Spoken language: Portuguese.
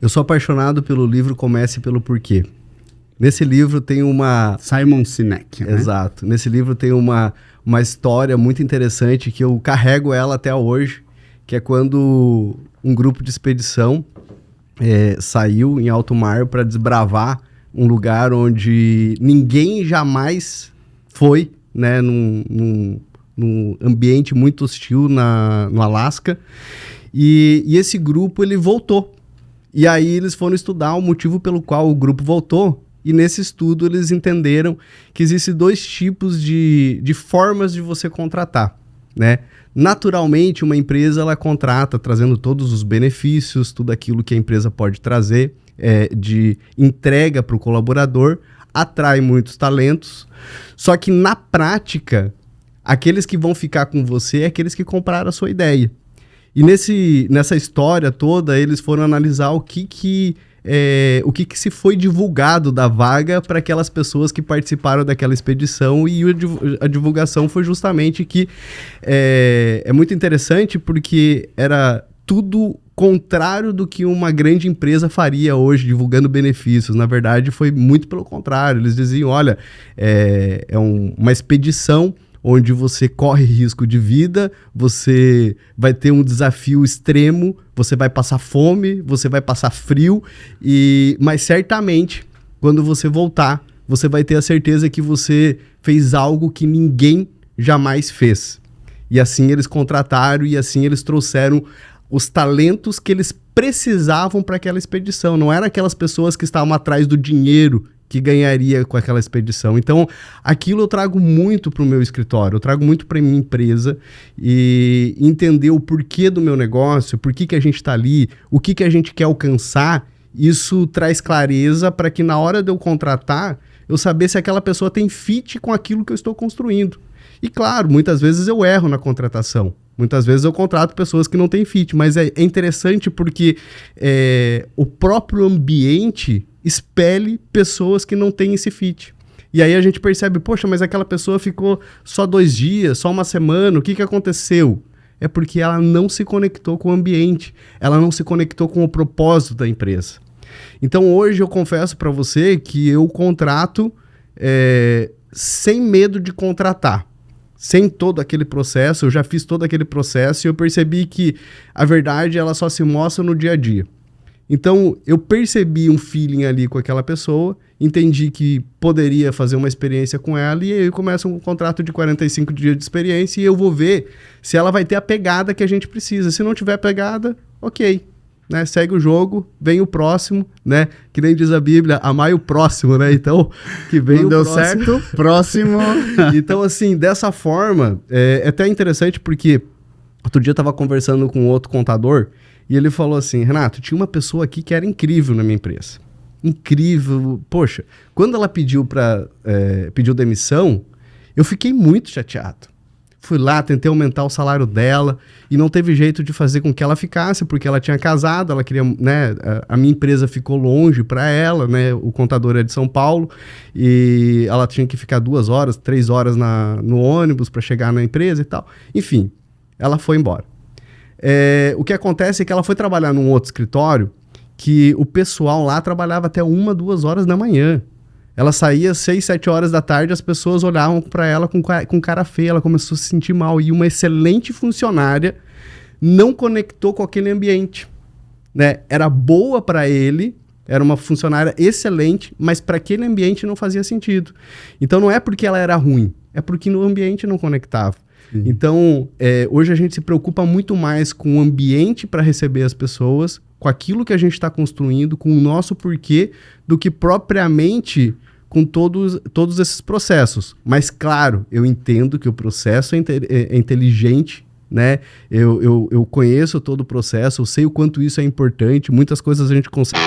Eu sou apaixonado pelo livro Comece pelo Porquê. Nesse livro tem uma... Simon Sinek, né? Exato. Nesse livro tem uma história muito interessante que eu carrego ela até hoje, que é quando um grupo de expedição saiu em alto mar para desbravar um lugar onde ninguém jamais foi, né, num ambiente muito hostil no Alasca. E esse grupo, ele voltou. E aí eles foram estudar o motivo pelo qual o grupo voltou. E nesse estudo eles entenderam que existem dois tipos de formas de você contratar, né? Naturalmente, uma empresa, ela contrata trazendo todos os benefícios, tudo aquilo que a empresa pode trazer de entrega para o colaborador, atrai muitos talentos. Só que na prática, aqueles que vão ficar com você é aqueles que compraram a sua ideia. E nessa história toda, eles foram analisar o que se foi divulgado da vaga para aquelas pessoas que participaram daquela expedição, e a divulgação foi justamente que é muito interessante porque era tudo contrário do que uma grande empresa faria hoje, divulgando benefícios. Na verdade, foi muito pelo contrário. Eles diziam, olha, uma expedição onde você corre risco de vida, você vai ter um desafio extremo, você vai passar fome, você vai passar frio, mas certamente, quando você voltar, você vai ter a certeza que você fez algo que ninguém jamais fez. E assim eles contrataram, e assim eles trouxeram os talentos que eles precisavam para aquela expedição. Não eram aquelas pessoas que estavam atrás do dinheiro que ganharia com aquela expedição. Então, aquilo eu trago muito para o meu escritório, eu trago muito para a minha empresa, e entender o porquê do meu negócio, por que a gente está ali, o que a gente quer alcançar. Isso traz clareza para que na hora de eu contratar, eu saber se aquela pessoa tem fit com aquilo que eu estou construindo. E claro, muitas vezes eu erro na contratação. Muitas vezes eu contrato pessoas que não têm fit, mas é interessante porque o próprio ambiente expele pessoas que não têm esse fit. E aí a gente percebe, poxa, mas aquela pessoa ficou só 2 dias, só uma semana, o que aconteceu? É porque ela não se conectou com o ambiente, ela não se conectou com o propósito da empresa. Então hoje eu confesso para você que eu contrato sem medo de contratar. Sem todo aquele processo, eu já fiz todo aquele processo e eu percebi que a verdade ela só se mostra no dia a dia. Então, eu percebi um feeling ali com aquela pessoa, entendi que poderia fazer uma experiência com ela, e aí começa um contrato de 45 dias de experiência, e eu vou ver se ela vai ter a pegada que a gente precisa. Se não tiver pegada, ok, né? Segue o jogo, vem o próximo, né? Que nem diz a Bíblia, amai o próximo, né? Então, que vem não o deu próximo. certo, próximo. Então, assim, dessa forma, é até interessante porque outro dia eu estava conversando com outro contador, e ele falou assim, Renato, tinha uma pessoa aqui que era incrível na minha empresa. Incrível. Poxa, quando ela pediu demissão, eu fiquei muito chateado. Fui lá, tentei aumentar o salário dela e não teve jeito de fazer com que ela ficasse, porque ela tinha casado, ela queria, né, a minha empresa ficou longe para ela, né, o contador é de São Paulo, e ela tinha que ficar 2 horas, 3 horas no ônibus para chegar na empresa e tal. Enfim, ela foi embora. O que acontece é que ela foi trabalhar num outro escritório que o pessoal lá trabalhava até 1, 2 horas da manhã. Ela saía 6, 7 horas da tarde, as pessoas olhavam para ela com cara feia, ela começou a se sentir mal. E uma excelente funcionária não conectou com aquele ambiente, né? Era boa para ele, era uma funcionária excelente, mas para aquele ambiente não fazia sentido. Então não é porque ela era ruim, é porque no ambiente não conectava. Então, hoje a gente se preocupa muito mais com o ambiente para receber as pessoas, com aquilo que a gente está construindo, com o nosso porquê, do que propriamente com todos esses processos. Mas, claro, eu entendo que o processo é inteligente, né? Eu conheço todo o processo, eu sei o quanto isso é importante, muitas coisas a gente consegue...